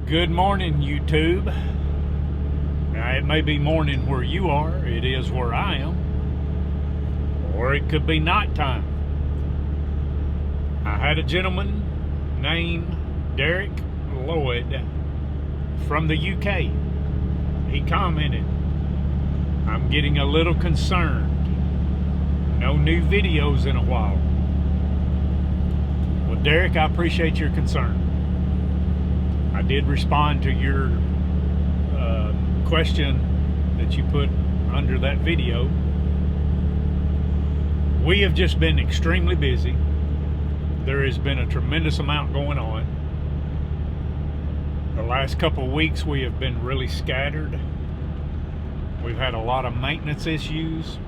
Good morning, YouTube. Now, it may be morning where you are, it is where I am, or it could be nighttime. I had a gentleman named Derek Lloyd from the UK. He commented, "I'm getting a little concerned. No new videos in a while." Well, Derek, I appreciate your concern. I did respond to your question that you put under that video. We have just been extremely busy. There has been a tremendous amount going on. The last couple of weeks we have been really scattered. We've had a lot of maintenance issues,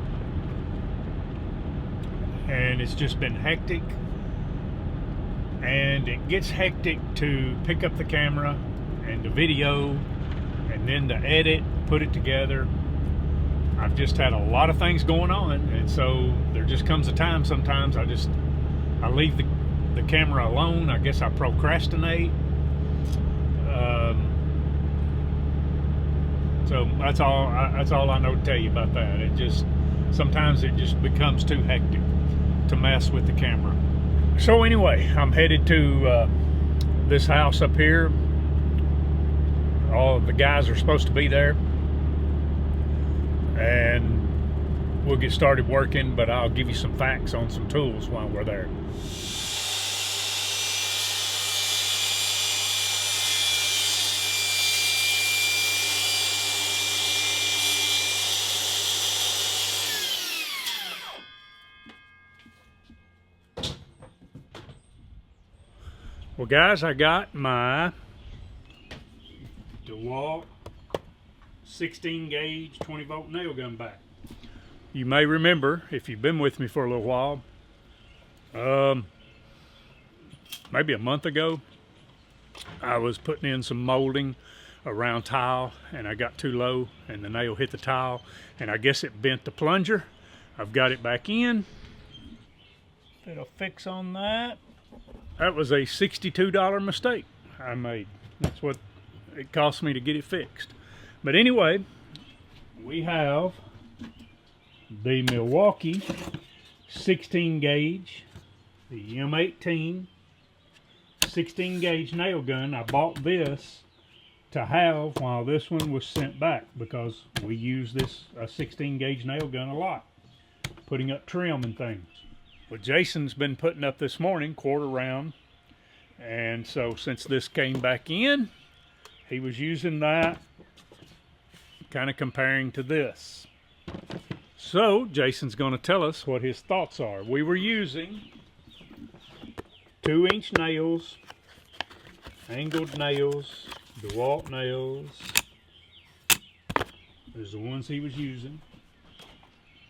and it's just been hectic. And it gets hectic to pick up the camera and the video and then to edit, put it together. I've just had a lot of things going on, and so there just comes a time sometimes I leave the camera alone. I guess I procrastinate. So that's all I know to tell you about that. Sometimes it just becomes too hectic to mess with the camera. So anyway, I'm headed to this house up here. All of the guys are supposed to be there, and we'll get started working, but I'll give you some facts on some tools while we're there. Well, guys, I got my DeWalt 16 gauge 20 volt nail gun back. You may remember, if you've been with me for a little while, maybe a month ago, I was putting in some molding around tile, and I got too low and the nail hit the tile, and I guess it bent the plunger. I've got it back in. It'll fix on that. That was a $62 mistake I made. That's what it cost me to get it fixed. But anyway, we have the Milwaukee 16 gauge, the M18 16 gauge nail gun. I bought this to have while this one was sent back, because we use this 16 gauge nail gun a lot, putting up trim and things. Well, Jason's been putting up this morning quarter round, and so since this came back in, he was using that, kind of comparing to this. So Jason's going to tell us what his thoughts are. We were using 2-inch nails, angled nails, DeWalt nails. There's the ones he was using.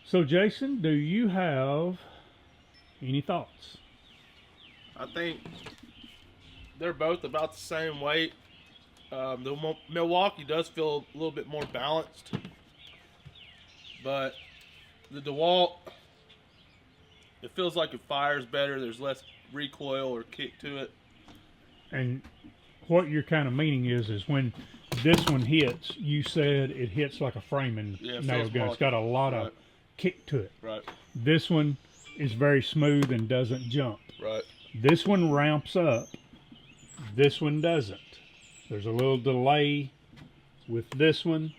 So Jason, do you have any thoughts? I think they're both about the same weight. The Milwaukee does feel a little bit more balanced, but the DeWalt, it feels like it fires better. There's less recoil or kick to it. And what you're kind of meaning is when this one hits, you said it hits like a framing nail gun. It's got a lot of kick to it. Right. This one is very smooth and doesn't jump. Right. This one ramps up. This one doesn't. There's a little delay with this one,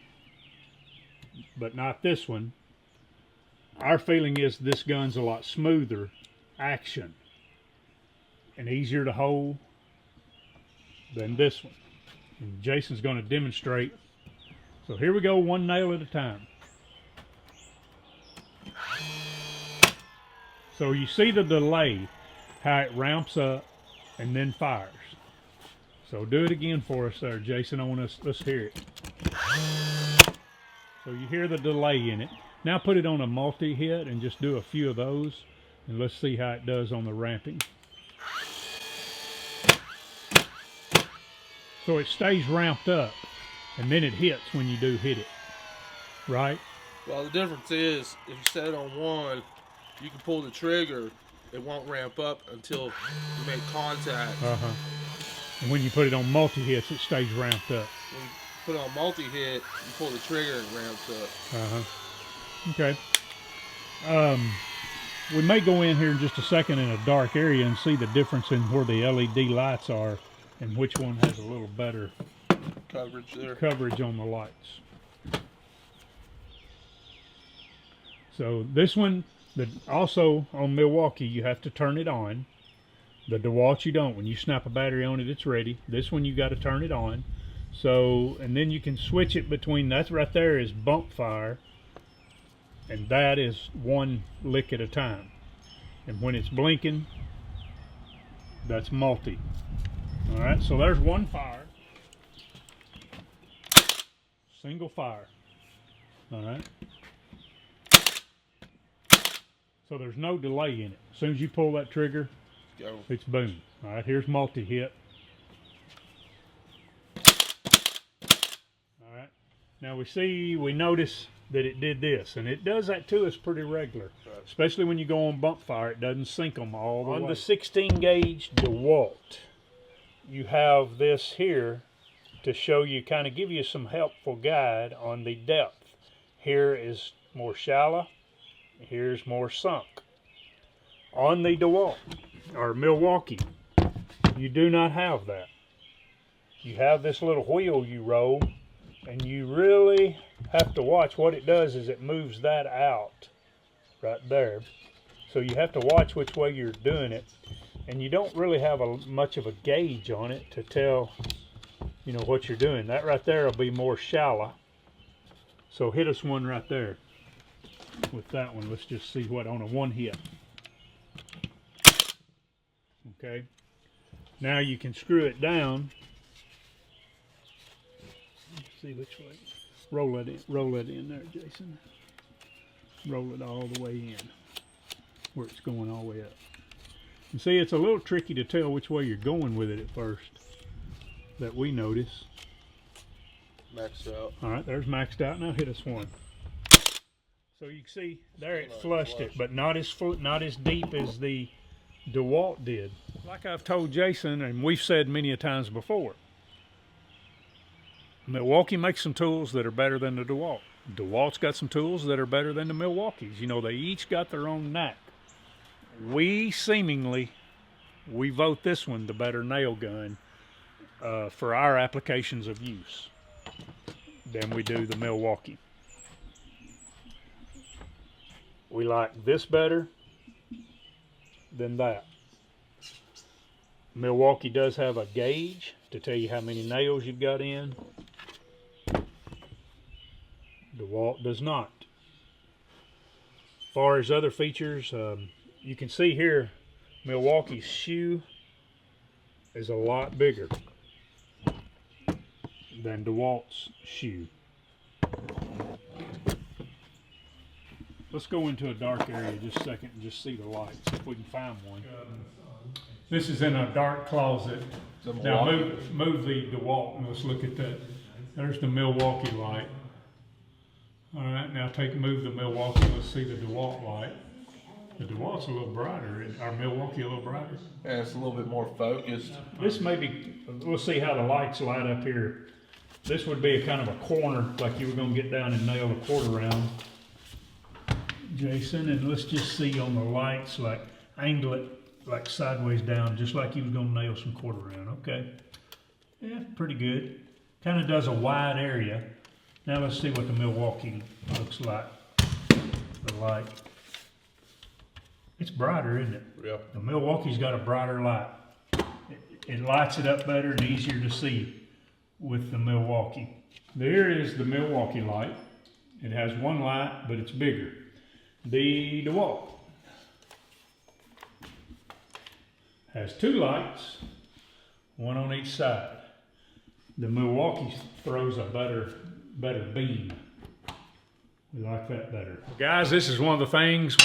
but not this one. Our feeling is this gun's a lot smoother action and easier to hold than this one. And Jason's going to demonstrate. So here we go, one nail at a time. So you see the delay, how it ramps up and then fires. So do it again for us there, Jason. Let's hear it. So you hear the delay in it. Now put it on a multi-hit and just do a few of those, and let's see how it does on the ramping. So it stays ramped up, and then it hits when you do hit it, right? Well, the difference is, if you set it on one, you can pull the trigger. It won't ramp up until you make contact. And when you put it on multi-hits, it stays ramped up. When you put it on multi-hit, you pull the trigger and it ramps up. Okay. We may go in here in just a second in a dark area and see the difference in where the LED lights are and which one has a little better coverage on the lights. So this one, also on Milwaukee, you have to turn it on. The DeWalt you don't. When you snap a battery on it, it's ready. This one you got to turn it on. So, and then you can switch it between, that's right there is bump fire, and that is one lick at a time. And when it's blinking, that's multi. All right, so there's one fire, single fire. All right. So there's no delay in it. As soon as you pull that trigger, go. It's boom. All right, here's multi-hit. All right, now we notice that it did this, and it does that to us pretty regular, right. Especially when you go on bump fire, it doesn't sync them all the way. On the 16 gauge DeWalt, you have this here to show you, kind of give you some helpful guide on the depth. Here is more shallow. Here's more sunk. On the DeWalt or Milwaukee, you do not have that. You have this little wheel you roll, and you really have to watch. What it does is it moves that out right there. So you have to watch which way you're doing it, and you don't really have much of a gauge on it to tell, you know, what you're doing. That right there will be more shallow. So hit us one right there. With that one, let's just see what on a one hit. Okay, now you can screw it down. Let's see which way. Roll it in there, Jason. Roll it all the way in where it's going all the way up. You see, it's a little tricky to tell which way you're going with it at first, that we notice. Maxed out. All right, there's maxed out. Now hit us one. So you can see there it flushed it, but not as deep as the DeWalt did. Like I've told Jason, and we've said many a times before, Milwaukee makes some tools that are better than the DeWalt. DeWalt's got some tools that are better than the Milwaukees. You know, they each got their own knack. We vote this one the better nail gun for our applications of use than we do the Milwaukee. We like this better than that. Milwaukee does have a gauge to tell you how many nails you've got in. DeWalt does not. As far as other features, you can see here Milwaukee's shoe is a lot bigger than DeWalt's shoe. Let's go into a dark area just a second and just see the lights, if we can find one. This is in a dark closet. Now move the DeWalt and let's look at that. There's the Milwaukee light. All right, now move the Milwaukee, let's see the DeWalt light. The DeWalt's a little brighter, our Milwaukee a little brighter. Yeah, it's a little bit more focused. This may be, we'll see how the lights light up here. This would be a kind of a corner, like you were gonna get down and nail a quarter round, Jason, and let's just see on the lights, like angle it like sideways down, just like you was gonna nail some quarter round. Okay, yeah, pretty good. Kind of does a wide area. Now let's see what the Milwaukee looks like. The light. It's brighter, isn't it? Yeah. The Milwaukee's got a brighter light. It lights it up better and easier to see with the Milwaukee. There is the Milwaukee light. It has one light, but it's bigger. The DeWalt has two lights, one on each side. The Milwaukee throws a better beam. We like that better. Guys, this is one of the things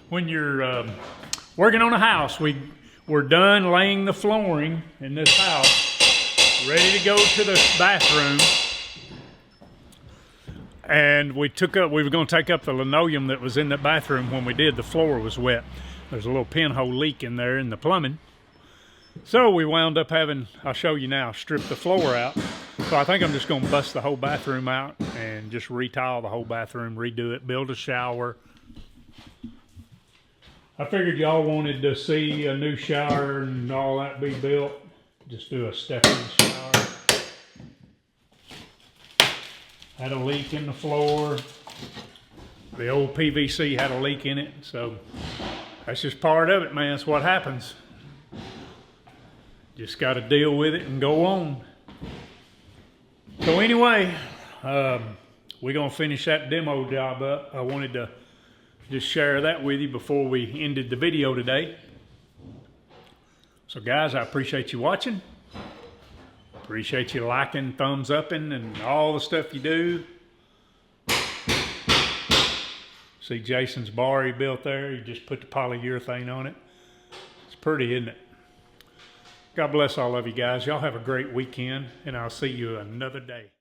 when you're working on a house. We're done laying the flooring in this house, ready to go to the bathroom. And we were going to take up the linoleum that was in the bathroom when we did. The floor was wet. There's a little pinhole leak in there in the plumbing. So we wound up having, I'll show you now, strip the floor out. So I think I'm just gonna bust the whole bathroom out and just retile the whole bathroom, redo it, build a shower. I figured y'all wanted to see a new shower and all that be built. Just do a step-in shower. Had a leak in the floor. The old PVC had a leak in it, so that's just part of it, man. That's what happens. Just got to deal with it and go on. So anyway, we're gonna finish that demo job up. I wanted to just share that with you before we ended the video today. So guys, I appreciate you watching. Appreciate you liking, thumbs upping, and all the stuff you do. See Jason's bar he built there. He just put the polyurethane on it. It's pretty, isn't it? God bless all of you guys. Y'all have a great weekend, and I'll see you another day.